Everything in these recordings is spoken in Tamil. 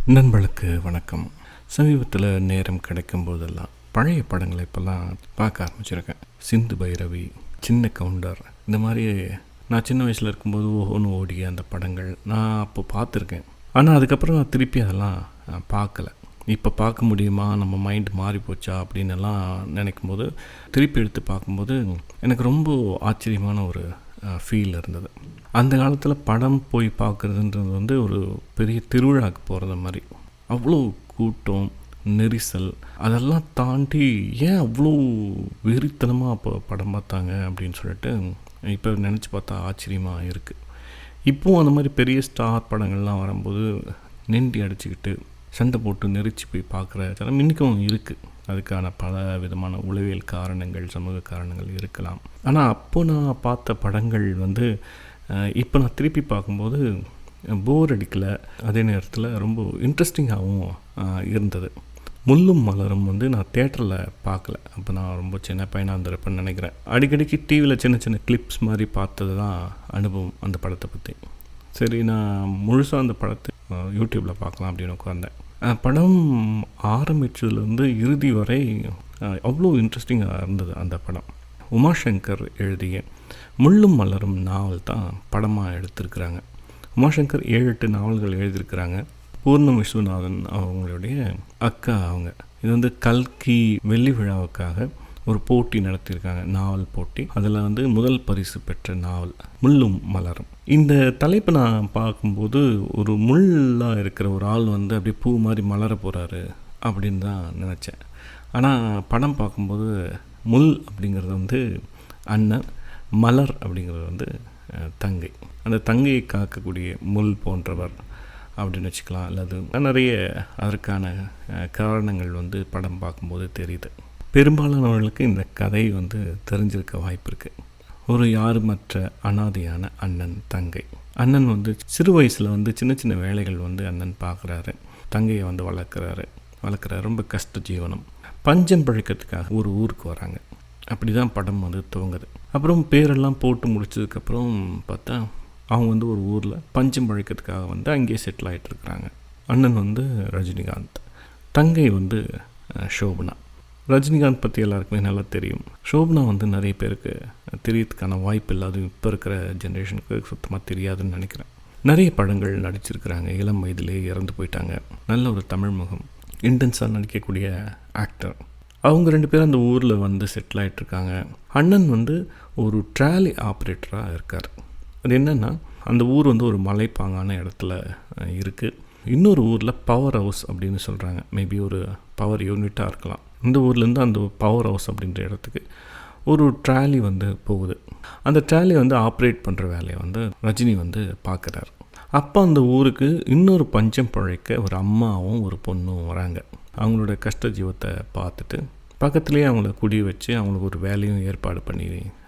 நண்பர்களுக்கு வணக்கம். சமீபத்தில் நேரம் கிடைக்கும் போதெல்லாம் பழைய படங்களை இப்போல்லாம் பார்க்க ஆரம்பிச்சிருக்கேன். சிந்து பைரவி, சின்ன கவுண்டர், இந்த மாதிரி நான் சின்ன வயசில் இருக்கும்போது ஒன்று ஓடிய அந்த படங்கள் நான் அப்போ பார்த்துருக்கேன். ஆனால் அதுக்கப்புறம் நான் திருப்பி அதெல்லாம் பார்க்கல. இப்போ பார்க்க முடியுமா, நம்ம மைண்ட் மாறி போச்சா அப்படின்னு எல்லாம் நினைக்கும் போது திருப்பி எடுத்து பார்க்கும்போது எனக்கு ரொம்ப ஆச்சரியமான ஒரு ஃபீல் இருந்தது. அந்த காலத்தில் படம் போய் பார்க்குறதுன்றது ஒரு பெரிய திருவிழாவுக்கு போகிறது மாதிரி. அவ்வளோ கூட்டம், நெரிசல், அதெல்லாம் தாண்டி ஏன் அவ்வளோ வெறித்தனமாக அப்போ படம் பார்த்தாங்க அப்படின்னு சொல்லிட்டு இப்போ நினச்சி பார்த்தா ஆச்சரியமாக இருக்குது. இப்போவும் அந்த மாதிரி பெரிய ஸ்டார் படங்கள்லாம் வரும்போது நெண்டி அடிச்சுக்கிட்டு சண்டை போட்டு நெரிச்சு போய் பார்க்குற சில இன்றைக்கும் இருக்குது. அதுக்கான பல விதமான உளவியல் காரணங்கள், சமூக காரணங்கள் இருக்கலாம். ஆனால் அப்போது நான் பார்த்த படங்கள் இப்போ நான் திருப்பி பார்க்கும்போது போர் அடிக்கலை, அதே நேரத்தில் ரொம்ப இன்ட்ரெஸ்டிங்காகவும் இருந்தது. முள்ளும் மலரும் நான் தேட்டரில் பார்க்கல. அப்போ நான் ரொம்ப சின்ன பையனாக இருந்திருப்பேன்னு நினைக்கிறேன். அடிக்கடிக்கு டிவியில் சின்ன சின்ன கிளிப்ஸ் மாதிரி பார்த்தது தான் அனுபவம் அந்த படத்தை பற்றி. சரி, நான் முழுசாக அந்த படத்தை யூடியூப்பில் பார்க்கலாம் அப்படின்னு உட்காந்தேன். படம் ஆரம்பித்ததுலேருந்து இறுதி வரை அவ்வளோ இன்ட்ரெஸ்டிங்காக இருந்தது அந்த படம். உமாசங்கர் எழுதிய முள்ளும் மலரும் நாவல் தான் படமாக எடுத்திருக்கிறாங்க. உமாசங்கர் 7-8 நாவல்கள் எழுதியிருக்கிறாங்க. பூர்ணம் விஸ்வநாதன் அவங்களுடைய அக்கா அவங்க. இது கல்கி வெள்ளி விழாவுக்காக ஒரு போட்டி நடத்தியிருக்காங்க, நாவல் போட்டி. அதில் முதல் பரிசு பெற்ற நாவல் முள்ளும் மலரும். இந்த தலைப்பை நான் பார்க்கும்போது ஒரு முள்ளாக இருக்கிற ஒரு ஆள் அப்படியே பூ மாதிரி மலர போகிறாரு அப்படின்னு தான் நினச்சேன். ஆனால் படம் பார்க்கும்போது முள் அப்படிங்கிறது அண்ணன், மலர் அப்படிங்கிறது தங்கை. அந்த தங்கையை காக்கக்கூடிய முள் போன்றவர் அப்படின்னு வச்சுக்கலாம். அல்லது நிறைய அதற்கான காரணங்கள் படம் பார்க்கும்போது தெரியுது. பெரும்பாலானவர்களுக்கு இந்த கதை தெரிஞ்சிருக்க வாய்ப்பு இருக்குது. ஒரு யாருமற்ற அனாதையான அண்ணன், தங்கை. அண்ணன் சிறு வயசில் சின்ன சின்ன வேலைகள் அண்ணன் பார்க்குறாரு. தங்கையை வளர்க்குறாரு. ரொம்ப கஷ்ட ஜீவனம். பஞ்சம் பழக்கத்துக்காக ஒரு ஊருக்கு வராங்க. அப்படி தான் படம் துவங்குது. அப்புறம் பேரெல்லாம் போட்டு முடிச்சதுக்கப்புறம் பார்த்தா அவங்க ஒரு ஊரில் பஞ்சம் பழக்கத்துக்காக அங்கேயே செட்டில் ஆகிட்டுருக்குறாங்க. அண்ணன் ரஜினிகாந்த், தங்கை ஷோபனா. ரஜினிகாந்த் பற்றி எல்லாருக்குமே நல்லா தெரியும். ஷோபனா நிறைய பேருக்கு தெரியறதுக்கான வாய்ப்பு இல்லை. அது இப்போ இருக்கிற ஜென்ரேஷனுக்கு சுத்தமாக தெரியாதுன்னு நினைக்கிறேன். நிறைய படங்கள் நடிச்சிருக்கிறாங்க. இளம் வயதிலே இறந்து போயிட்டாங்க. நல்ல ஒரு தமிழ் முகம், இன்டென்ஸாக நடிக்கக்கூடிய ஆக்டர். அவங்க 2 பேரும் அந்த ஊரில் செட்டில் ஆகிட்டுருக்காங்க. அண்ணன் ஒரு ட்ராலி ஆப்ரேட்டராக இருக்கார். அது என்னென்னா, அந்த ஊர் ஒரு மலைப்பாங்கான இடத்துல இருக்குது. இன்னொரு ஊரில் பவர் ஹவுஸ் அப்படின்னு சொல்கிறாங்க. மேபி ஒரு பவர் யூனிட்டாக இருக்கலாம். இந்த ஊர்லேருந்து அந்த பவர் ஹவுஸ் அப்படின்ற இடத்துக்கு ஒரு ட்ராலி போகுது. அந்த ட்ராலி ஆப்ரேட் பண்ணுற வேலையை ரஜினி பார்க்குறாரு. அப்போ அந்த ஊருக்கு இன்னொரு பஞ்சம் பழைக்க ஒரு அம்மாவும் ஒரு பொண்ணும் வராங்க. அவங்களோட கஷ்ட ஜீவத்தை பார்த்துட்டு பக்கத்துலேயே அவங்கள குடி வச்சு அவங்களுக்கு ஒரு வேலையும் ஏற்பாடு பண்ணி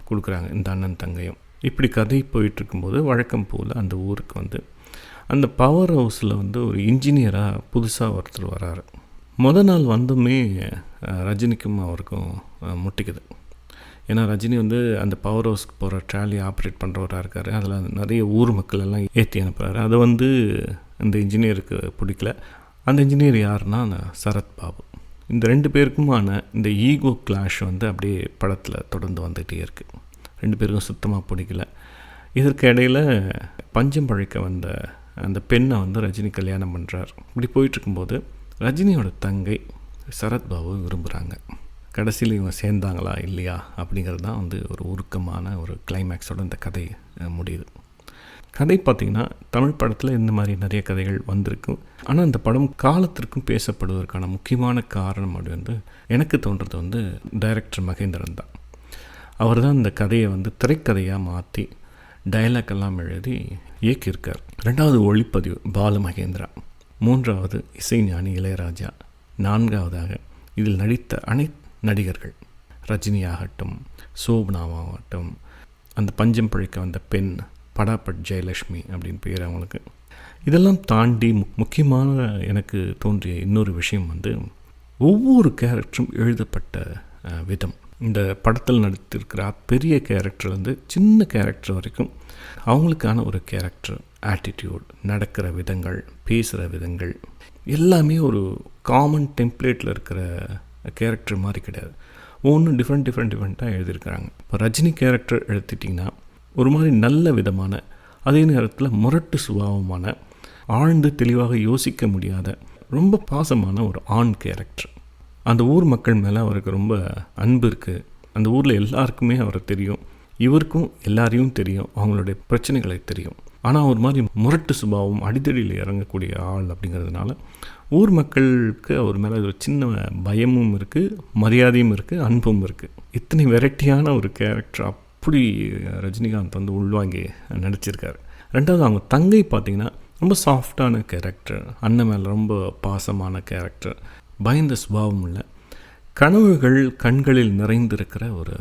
கொடுக்குறாங்க இந்த அண்ணன் தங்கையும். இப்படி கதை போயிட்டுருக்கும்போது வழக்கம் போல் அந்த ஊருக்கு அந்த பவர் ஹவுஸில் ஒரு இன்ஜினியராக புதுசாக ஒருத்தர் வராரு. நாள் வந்துமே ரஜினிக்கும் அவருக்கும் முட்டிக்குது. ஏன்னா ரஜினி அந்த பவர் ஹவுஸ்க்கு போகிற ட்ராலி ஆப்ரேட் பண்ணுறவராக இருக்கார். அதில் நிறைய ஊர் மக்கள் எல்லாம் ஏற்றி அனுப்புகிறாரு. அதை இந்த இன்ஜினியருக்கு பிடிக்கல. அந்த இன்ஜினியர் யாருன்னா சரத்பாபு. இந்த 2 பேருக்குமான இந்த ஈகோ கிளாஷ் அப்படியே படத்தில் தொடர்ந்து வந்துகிட்டே இருக்குது. 2 பேருக்கும் சுத்தமாக பிடிக்கல. இதற்கு இடையில் பஞ்சம் பழைக்க வந்த அந்த பெண்ணை ரஜினி கல்யாணம் பண்ணுறார். இப்படி போயிட்டுருக்கும்போது ரஜினியோட தங்கை சரத்பாபு விரும்புகிறாங்க. கடைசியில் இவங்க சேர்ந்தாங்களா இல்லையா அப்படிங்கிறது தான் ஒரு உருக்கமான ஒரு கிளைமேக்ஸோடு இந்த கதை முடியுது. கதை பார்த்திங்கன்னா தமிழ் படத்தில் இந்த மாதிரி நிறைய கதைகள் வந்திருக்கும். ஆனால் இந்த படம் காலத்திற்கும் பேசப்படுவதற்கான முக்கியமான காரணம் அப்படி எனக்கு தோன்றது டைரக்டர் மகேந்திரன் தான். அவர் தான் இந்த கதையை திரைக்கதையாக மாற்றி டைலாக் எல்லாம் எழுதி இயக்கியிருக்கார். 2வது ஒளிப்பதிவு பாலு மகேந்திரா. 3வது இசைஞானி இளையராஜா. 4வதாக இதில் நடித்த அனைத்து நடிகர்கள், ரஜினியாகட்டும், சோபனாவாகட்டும், அந்த பஞ்சம் பழிக்க வந்த பெண் படாபட் ஜெயலக்ஷ்மி அப்படின்னு பேர் அவங்களுக்கு. இதெல்லாம் தாண்டி முக்கியமான எனக்கு தோன்றிய இன்னொரு விஷயம் ஒவ்வொரு கேரக்டரும் எழுதப்பட்ட விதம். இந்த படத்தில் நடித்திருக்கிற பெரிய கேரக்டர்லேருந்து சின்ன கேரக்டர் வரைக்கும் அவங்களுக்கான ஒரு கேரக்டர் ஆட்டிடியூட், நடக்கிற விதங்கள், பேசுகிற விதங்கள், எல்லாமே ஒரு காமன் டெம்ப்ளேட்டில் இருக்கிற கேரக்டர் மாதிரி கிடையாது. ஒவ்வொன்றும் டிஃப்ரெண்ட்டாக எழுதியிருக்கிறாங்க. இப்போ ரஜினி கேரக்டர் எடுத்துட்டிங்கன்னா ஒரு மாதிரி நல்ல விதமான, அதே நேரத்தில் முரட்டு சுபாவமான, ஆழ்ந்து தெளிவாக யோசிக்க முடியாத, ரொம்ப பாசமான ஒரு ஆண் கேரக்டர். அந்த ஊர் மக்கள் மேலே அவருக்கு ரொம்ப அன்பு இருக்குது. அந்த ஊரில் எல்லாருக்குமே அவரை தெரியும், இவருக்கும் எல்லாரையும் தெரியும், அவங்களுடைய பிரச்சனைகளை தெரியும். ஆனால் ஒரு மாதிரி முரட்டு சுபாவம், அடித்தடியில் இறங்கக்கூடிய ஆள் அப்படிங்கிறதுனால ஊர் மக்களுக்கு அவர் மேலே ஒரு சின்ன பயமும் இருக்குது, மரியாதையும் இருக்குது, அன்பும் இருக்குது. இத்தனை வெரைட்டியான ஒரு கேரக்டர் அப்படி ரஜினிகாந்த் வந்து உள்வாங்கி நடிச்சிருக்காரு. ரெண்டாவது அவங்க தங்கை பார்த்திங்கன்னா ரொம்ப சாஃப்டான கேரக்டர், அண்ணன் மேலே ரொம்ப பாசமான கேரக்டர், பயந்த சுபாவம் இல்லை, கனவுகள் கண்களில் நிறைந்திருக்கிற ஒரு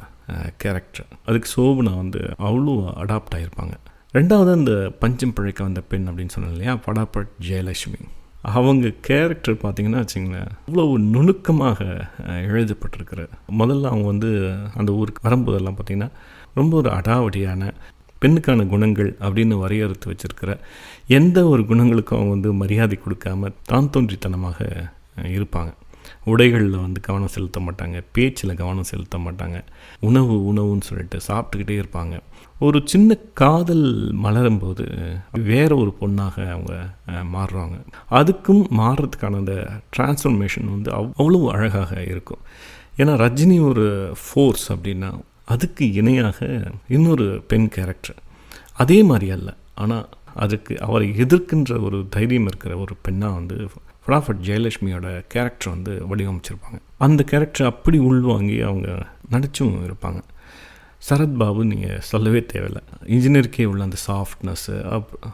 கேரக்டர். அதுக்கு சோபனா வந்து அவ்வளோ அடாப்ட் ஆகியிருப்பாங்க. ரெண்டாவது அந்த பஞ்சம் பிழைக்க வந்த பெண் அப்படின்னு சொன்னேன் இல்லையா, படாபட் ஜெயலட்சுமி. அவங்க கேரக்டர் பார்த்திங்கன்னா வச்சுங்களேன், அவ்வளோ நுணுக்கமாக எழுதப்பட்டிருக்கிற. முதல்ல அவங்க வந்து அந்த ஊருக்கு வரும்போதெல்லாம் பார்த்திங்கன்னா ரொம்ப ஒரு அடாவடியான, பெண்ணுக்கான குணங்கள் அப்படின்னு வரையறுத்து வச்சுருக்கிற எந்த ஒரு குணங்களுக்கும் அவங்க வந்து மரியாதை கொடுக்காம தான் தோன்றித்தனமாக இருப்பாங்க. உடைகளில் வந்து கவனம் செலுத்த மாட்டாங்க, பேச்சில் கவனம் செலுத்த மாட்டாங்க, உணவுன்னு சொல்லிட்டு சாப்பிட்டுக்கிட்டே இருப்பாங்க. ஒரு சின்ன காதல் மலரும்போது வேற ஒரு பொண்ணாக அவங்க மாறுறாங்க. அதுக்கும் மாறுறதுக்கான அந்த டிரான்ஸ்ஃபர்மேஷன் வந்து அவ்வளோ அழகாக இருக்கும். ஏன்னா ரஜினி ஒரு ஃபோர்ஸ் அப்படின்னா அதுக்கு இணையாக இன்னொரு பெண் கேரக்டர் அதே மாதிரி அல்ல, ஆனால் அதுக்கு அவரை எதிர்க்கின்ற ஒரு தைரியம் இருக்கிற ஒரு பெண்ணாக வந்து படாபட் ஜெயலட்சுமியோட கேரக்டர் வந்து வடிவமைச்சிருப்பாங்க. அந்த கேரக்டர் அப்படி உள்வாங்கி அவங்க நடிச்சும் இருப்பாங்க. சரத்பாபு நீங்கள் சொல்லவே தேவையில்லை, இன்ஜினியருக்கே உள்ள அந்த சாஃப்ட்னஸ்ஸு,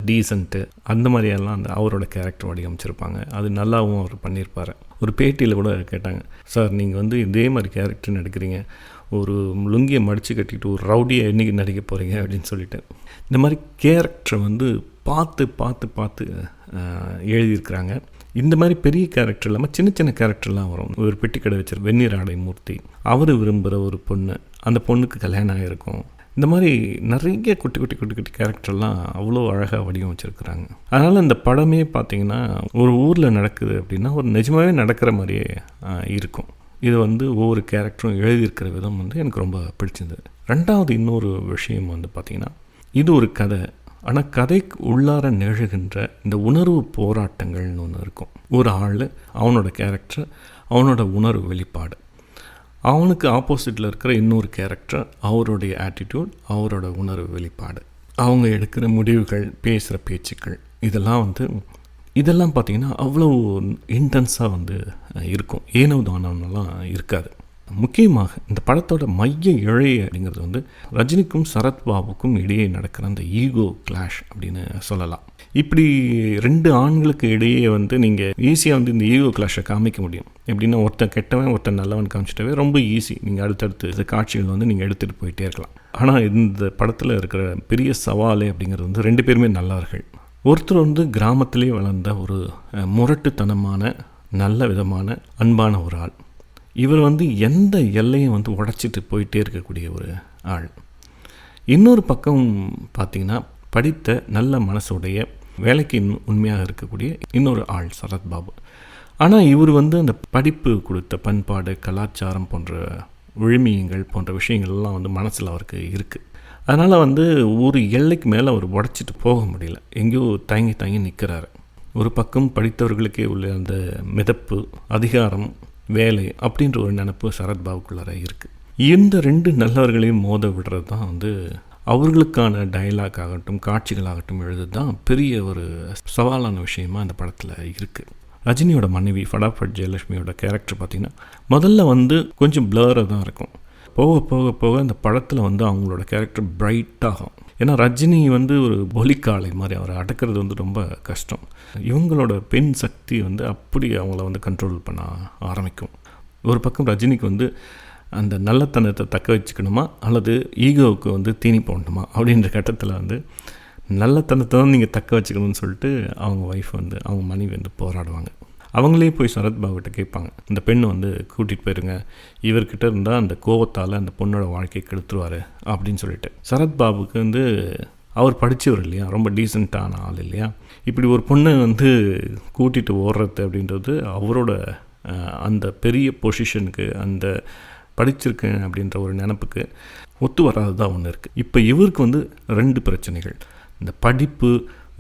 டீசன்ட்டு, அந்த மாதிரியெல்லாம் அந்த அவரோட கேரக்டர் வடிவமைச்சிருப்பாங்க. அது நல்லாவும் அவர் பண்ணியிருப்பார். ஒரு பேட்டியில் கூட கேட்டாங்க, சார் நீங்கள் வந்து இதே மாதிரி கேரக்டர் நடிக்கிறீங்க, ஒரு லுங்கியை மடித்து கட்டிட்டு ஒரு ரவுடியை என்றைக்கு நடிக்க போகிறீங்க அப்படின்னு சொல்லிட்டு. இந்த மாதிரி கேரக்டரை வந்து பார்த்து எழுதியிருக்கிறாங்க. இந்த மாதிரி பெரிய கேரக்டர் இல்லாமல் சின்ன சின்ன கேரக்டர்லாம் வரும். ஒரு பெட்டி கடை வச்சிரு வெந்நீர் ஆடை மூர்த்தி, அவர் விரும்புகிற ஒரு பொண்ணு, அந்த பொண்ணுக்கு கல்யாணம் ஆகிருக்கும். இந்த மாதிரி நிறைய குட்டி கேரக்டர்லாம் அவ்வளோ அழகாக வடிவமைச்சிருக்கிறாங்க. அதனால் இந்த படமே பார்த்திங்கன்னா ஒரு ஊரில் நடக்குது அப்படின்னா ஒரு நிஜமாகவே நடக்கிற மாதிரியே இருக்கும். இது வந்து ஒவ்வொரு கேரக்டரும் எழுதியிருக்கிற விதம் வந்து எனக்கு ரொம்ப பிடிச்சிருந்தது. ரெண்டாவது இன்னொரு விஷயம் வந்து பார்த்திங்கன்னா, இது ஒரு கதை, ஆனால் கதைக்கு உள்ளார நிகழ்கின்ற இந்த உணர்வு போராட்டங்கள்னு ஒன்று இருக்கும். ஒரு ஆள், அவனோட கேரக்டர், அவனோட உணர்வு வெளிப்பாடு, அவனுக்கு ஆப்போசிட்டில் இருக்கிற இன்னொரு கேரக்டர், அவருடைய ஆட்டிடியூட், அவரோட உணர்வு வெளிப்பாடு, அவங்க எடுக்கிற முடிவுகள், பேசுகிற பேச்சுக்கள், இதெல்லாம் பார்த்திங்கன்னா அவ்வளோ இன்டென்ஸாக வந்து இருக்கும். ஏனோதானம்லாம் இருக்காது. முக்கியமாக இந்த படத்தோட மைய இழை அப்படிங்கிறது வந்து ரஜினிக்கும் சரத்பாபுக்கும் இடையே நடக்கிற அந்த ஈகோ கிளாஷ் அப்படின்னு சொல்லலாம். இப்படி ரெண்டு ஆண்களுக்கு இடையே வந்து நீங்கள் ஈஸியாக வந்து இந்த ஈகோ கிளாஷை காமிக்க முடியும். எப்படின்னா ஒருத்தன் கெட்டவன் ஒருத்தன் நல்லவன் காமிச்சிட்டவே ரொம்ப ஈஸி. நீங்கள் அடுத்தடுத்து காட்சிகள் வந்து நீங்கள் எடுத்துகிட்டு போயிட்டே இருக்கலாம். ஆனால் இந்த படத்தில் இருக்கிற பெரிய சவாலே அப்படிங்கிறது வந்து ரெண்டு பேருமே நல்லார்கள். ஒருத்தர் வந்து கிராமத்திலே வளர்ந்த ஒரு முரட்டுத்தனமான, நல்ல விதமான, அன்பான ஒரு ஆள். இவர் வந்து எந்த எல்லையும் வந்து உடைச்சிட்டு போயிட்டே இருக்கக்கூடிய ஒரு ஆள். இன்னொரு பக்கம் பார்த்திங்கன்னா படித்த நல்ல மனசுடைய, வேலைக்கு உண்மையாக இருக்கக்கூடிய இன்னொரு ஆள் சரத்பாபு. ஆனால் இவர் வந்து அந்த படிப்பு கொடுத்த பண்பாடு, கலாச்சாரம் போன்ற விழுமியங்கள் போன்ற விஷயங்கள்லாம் வந்து மனசில் அவருக்கு இருக்குது. அதனால் வந்து ஒரு எல்லைக்கு மேலே அவர் உடைச்சிட்டு போக முடியல, எங்கேயோ தயங்கி நிற்கிறாரு. ஒரு பக்கம் படித்தவர்களுக்கே உள்ள அந்த மிதப்பு, அதிகாரம், வேலை அப்படின்ற ஒரு நினப்பு சரத்பாபுக்குள்ளார இருக்குது. இந்த ரெண்டு நல்லவர்களையும் மோத விடுறது தான் வந்து அவர்களுக்கான டயலாக் ஆகட்டும், காட்சிகளாகட்டும் எழுதுறது தான் பெரிய ஒரு சவாலான விஷயமாக அந்த படத்தில் இருக்குது. ரஜினியோட மனைவி படாபட் ஜெயலட்சுமியோட கேரக்டர் பார்த்திங்கன்னா முதல்ல வந்து கொஞ்சம் பிளராக தான் இருக்கும். போக அந்த படத்தில் வந்து அவங்களோட கேரக்டர் பிரைட்டாகும். ஏன்னா ரஜினி வந்து ஒரு பொலிக்காலை மாதிரி, அவரை அடக்கிறது வந்து ரொம்ப கஷ்டம். இவங்களோட பெண் சக்தி வந்து அப்படி அவங்கள வந்து கண்ட்ரோல் பண்ண ஆரம்பிக்கும். ஒரு பக்கம் ரஜினிக்கு வந்து அந்த நல்லத்தனத்தை தக்க வச்சுக்கணுமா அல்லது ஈகோவுக்கு வந்து தீனி போடணுமா அப்படின்ற கட்டத்தில் வந்து நல்லத்தனத்தை தான் நீங்கள் தக்க வச்சுக்கணும்னு சொல்லிட்டு அவங்க ஒய்ஃப் வந்து, அவங்க மனைவி வந்து போராடுவாங்க. அவங்களே போய் சரத்பாபுகிட்ட கேட்பாங்க, இந்த பெண்ணை வந்து கூட்டிகிட்டு போயிருங்க, இவர்கிட்ட இருந்தால் அந்த கோவத்தால் அந்த பொண்ணோட வாழ்க்கையை கெடுத்துருவார் அப்படின்னு சொல்லிட்டு. சரத்பாபுக்கு வந்து அவர் படித்தவர் இல்லையா, ரொம்ப டீசெண்டான ஆள் இல்லையா. இப்படி ஒரு பொண்ணை வந்து கூட்டிகிட்டு ஓடுறது அப்படின்றது அவரோட அந்த பெரிய பொசிஷனுக்கு, அந்த படிச்சிருக்கேன் அப்படின்ற ஒரு நினப்புக்கு ஒத்து வராது தான் ஒன்று இருக்குது. இப்போ இவருக்கு வந்து 2 பிரச்சனைகள். இந்த படிப்பு,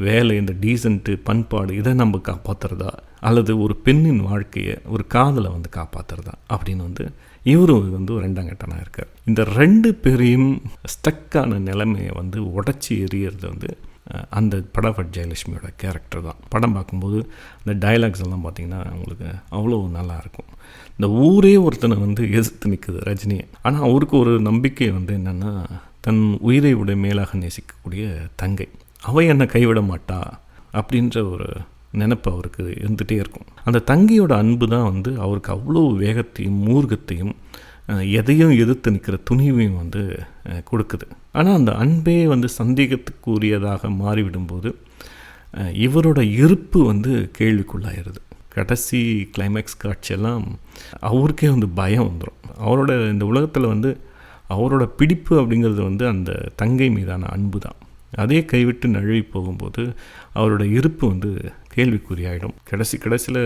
வேலை, இந்த டீசென்ட்டு, பண்பாடு, இதை நம்ம காப்பாற்றுறதா, அல்லது ஒரு பெண்ணின் வாழ்க்கையை, ஒரு காதலை வந்து காப்பாற்றுறதா அப்படின்னு வந்து இவரும் வந்து ஒரு 2ஆம் கட்டனாக இருக்கார். இந்த 2 பேரையும் ஸ்டக்கான நிலைமையை வந்து உடச்சி எறியறது வந்து அந்த படாஃபட் ஜெயலட்சுமியோட கேரக்டர் தான். படம் பார்க்கும்போது இந்த டைலாக்ஸ் எல்லாம் பார்த்திங்கன்னா உங்களுக்கு அவ்வளோ நல்லாயிருக்கும். இந்த ஊரே ஒருத்தனை வந்து எதிர்த்து நிற்குது ரஜினியை. ஆனால் அவருக்கு ஒரு நம்பிக்கை வந்து என்னென்னா, தன் உயிரை விட மேலாக நேசிக்கக்கூடிய தங்கை, அவை என்னை கைவிட மாட்டா அப்படின்ற ஒரு நினைப்பு அவருக்கு இருந்துகிட்டே இருக்கும். அந்த தங்கையோட அன்பு தான் வந்து அவருக்கு அவ்வளோ வேகத்தையும் மூர்க்கத்தையும் எதையும் எதிர்த்து நிற்கிற துணிவையும் வந்து கொடுக்குது. ஆனால் அந்த அன்பே வந்து சந்தேகத்துக்குரியதாக மாறிவிடும்போது இவரோட இருப்பு வந்து கேள்விக்குள்ளாயிருது. கடைசி கிளைமேக்ஸ் காட்சியெல்லாம் அவருக்கே வந்து பயம் வந்துடும். அவரோட இந்த உலகத்தில் வந்து அவரோட பிடிப்பு அப்படிங்கிறது வந்து அந்த தங்கை மீதான அன்பு தான். அதே கைவிட்டு நழுவி போகும்போது அவரோட இருப்பு வந்து கேள்விக்குறியாயிடும். கடைசியில்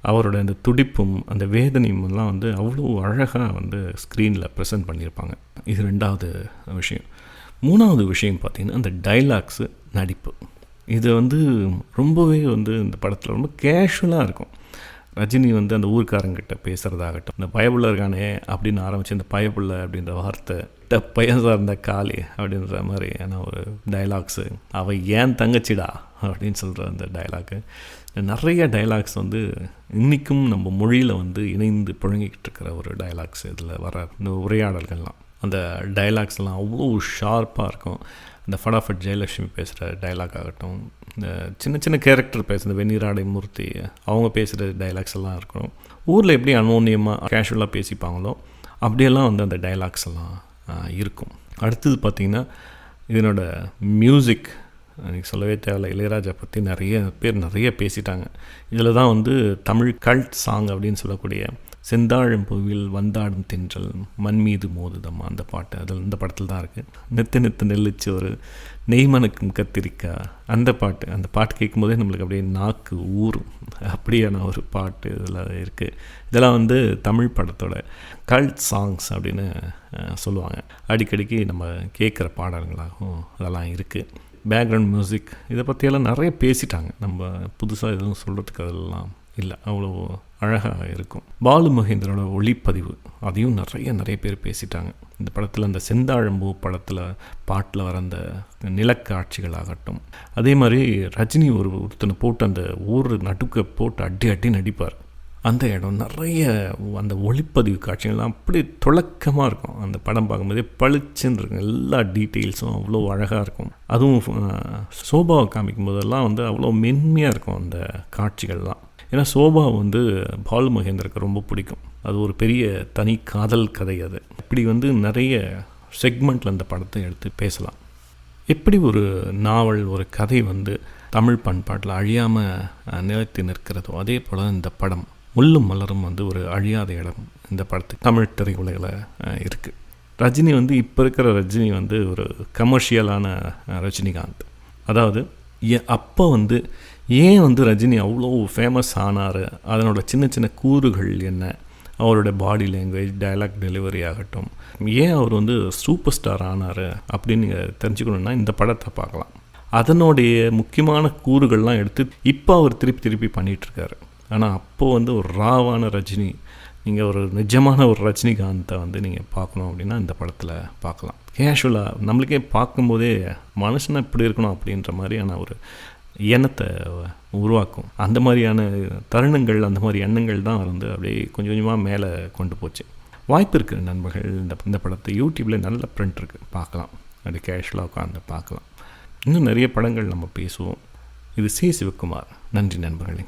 அவரோட அந்த துடிப்பும் அந்த வேதனையும் எல்லாம் வந்து அவ்வளோ அழகாக வந்து ஸ்க்ரீனில் ப்ரெசென்ட் பண்ணியிருப்பாங்க. இது 2வது விஷயம். 3வது விஷயம் பார்த்திங்கன்னா அந்த டைலாக்ஸு, நடிப்பு. இது வந்து ரொம்பவே வந்து இந்த படத்தில் ரொம்ப கேஷுவலாக இருக்கும். ரஜினி வந்து அந்த ஊர்க்காரங்கிட்ட பேசுகிறதாகட்டும், இந்த பயப்புள்ள இருக்கானே அப்படின்னு ஆரம்பித்து இந்த பயப்புள்ள அப்படின்ற வார்த்தை, பையன் சார்ந்த காளி அப்படின்ற மாதிரியான ஒரு டைலாக்ஸு, அவள் ஏன் தங்கச்சிடா அப்படின்னு சொல்கிற அந்த டைலாக்கு, நிறைய டைலாக்ஸ் வந்து இன்றைக்கும் நம்ம மொழியில் வந்து இணைந்து புழங்கிக்கிட்டு இருக்கிற ஒரு டைலாக்ஸ். இதில் வர இந்த உரையாடல்கள்லாம், அந்த டைலாக்ஸ்லாம் அவ்வளோ ஷார்ப்பாக இருக்கும். இந்த ஃபடாஃபட் ஜெயலட்சுமி பேசுகிற டைலாக் ஆகட்டும், இந்த சின்ன சின்ன கேரக்டர் பேசுகிற வெந்நீராடை மூர்த்தி அவங்க பேசுகிற டைலாக்ஸ் எல்லாம் இருக்கணும். ஊரில் எப்படி அனோன்யமாக கேஷுவலாக பேசிப்பாங்களோ அப்படியெல்லாம் வந்து அந்த டைலாக்ஸ் எல்லாம் இருக்கும். அடுத்தது பார்த்திங்கன்னா இதனோட மியூசிக் எனக்கு சொல்லவே தேவையில்லை. இளையராஜா பற்றி நிறைய பேசிட்டாங்க. இதில் தான் வந்து தமிழ் கல்ட் சாங் அப்படின்னு சொல்லக்கூடிய செந்தாழம் பூவில் வந்தாடும் தென்றல் மண் மீது மோதுதம்மா அந்த பாட்டு அதில் இந்த படத்தில் தான் இருக்குது. நெத்து நெல்லிச்சு ஒரு நெய்மனுக்கும் கத்திரிக்கா அந்த பாட்டு கேட்கும்போதே நம்மளுக்கு அப்படியே நாக்கு ஊறும். அப்படியான ஒரு பாட்டு இதில் இருக்குது. இதெல்லாம் வந்து தமிழ் படத்தோட கல்ட் சாங்ஸ் அப்படின்னு சொல்லுவாங்க. அடிக்கடிக்கு நம்ம கேட்குற பாடல்களாகவும் அதெல்லாம் இருக்குது. பேக்ரவுண்ட் மியூசிக் இதை பற்றியெல்லாம் நிறைய பேசிட்டாங்க. நம்ம புதுசாக எதுவும் சொல்கிறதுக்கு அதெல்லாம் இல்லை, அவ்வளோ அழகாக இருக்கும். பாலு மகேந்திரோட ஒளிப்பதிவு அதையும் நிறைய பேர் பேசிட்டாங்க. இந்த படத்தில் அந்த செந்தாழம்பூ படத்தில் பாட்டில் வர அந்த நிலக்காட்சிகளாகட்டும், அதே மாதிரி ரஜினி ஒருத்தனை போட்டு அந்த ஊர் நடுக்க போட்டு அடி நடிப்பார். அந்த இடம் நிறைய அந்த ஒளிப்பதிவு காட்சிகள்லாம் அப்படி துளக்கமாக இருக்கும். அந்த படம் பார்க்கும்போதே பளிச்சுன்னு இருக்கும். எல்லா டீட்டெயில்ஸும் அவ்வளோ அழகாக இருக்கும். அதுவும் சோபாவை காமிக்கும் போதெல்லாம் வந்து அவ்வளோ மென்மையாக இருக்கும் அந்த காட்சிகள்லாம். ஏன்னா சோபா வந்து பாலு மகேந்திரக்கு ரொம்ப பிடிக்கும். அது ஒரு பெரிய தனி காதல் கதை. அது இப்படி வந்து நிறைய செக்மெண்ட்டில் அந்த படத்தை எடுத்து பேசலாம். எப்படி ஒரு நாவல், ஒரு கதை வந்து தமிழ் பண்பாட்டில் அழியாமல் நிலைத்து நிற்கிறதோ அதே போல் இந்த படம் முள்ளும் மலரும் வந்து ஒரு அழியாத இடம் இந்த படத்துக்கு தமிழ் திரையுலகில் இருக்குது. ரஜினி வந்து இப்போ இருக்கிற ரஜினி வந்து ஒரு கமர்ஷியலான ரஜினிகாந்த். அதாவது அப்போ வந்து ஏன் வந்து ரஜினி அவ்வளோ ஃபேமஸ் ஆனார், அதனோட சின்ன சின்ன கூறுகள் என்ன, அவரோட பாடி லாங்குவேஜ், டைலாக் டெலிவரி ஆகட்டும், ஏன் அவர் வந்து சூப்பர் ஸ்டார் ஆனார் அப்படின்னு நீங்கள் தெரிஞ்சுக்கணுன்னா இந்த படத்தை பார்க்கலாம். அதனுடைய முக்கியமான கூறுகள்லாம் எடுத்து இப்போ அவர் திருப்பி பண்ணிகிட்ருக்காரு. ஆனால் அப்போது வந்து ஒரு ராவான ரஜினி, நீங்கள் ஒரு நிஜமான ஒரு ரஜினிகாந்தை வந்து நீங்கள் பார்க்கணும் அப்படின்னா இந்த படத்தில் பார்க்கலாம். கேஷுவலாக நம்மளுக்கே பார்க்கும்போதே மனுஷனை இப்படி இருக்கணும் அப்படின்ற மாதிரியான ஒரு எண்ணத்தை உருவாக்கும். அந்த மாதிரியான தருணங்கள், அந்த மாதிரி எண்ணங்கள் தான் வந்து அப்படியே கொஞ்சம் கொஞ்சமாக மேலே கொண்டு போச்சு. வாய்ப்பு இருக்குது நண்பர்கள், இந்த படத்தை யூடியூப்பில் நல்ல பிரிண்ட் இருக்குது, பார்க்கலாம். அப்படி கேஷுவலாக உட்காந்து பார்க்கலாம். இன்னும் நிறைய படங்கள் நம்ம பேசுவோம். இது சி. சிவகுமார். நன்றி நண்பர்களே.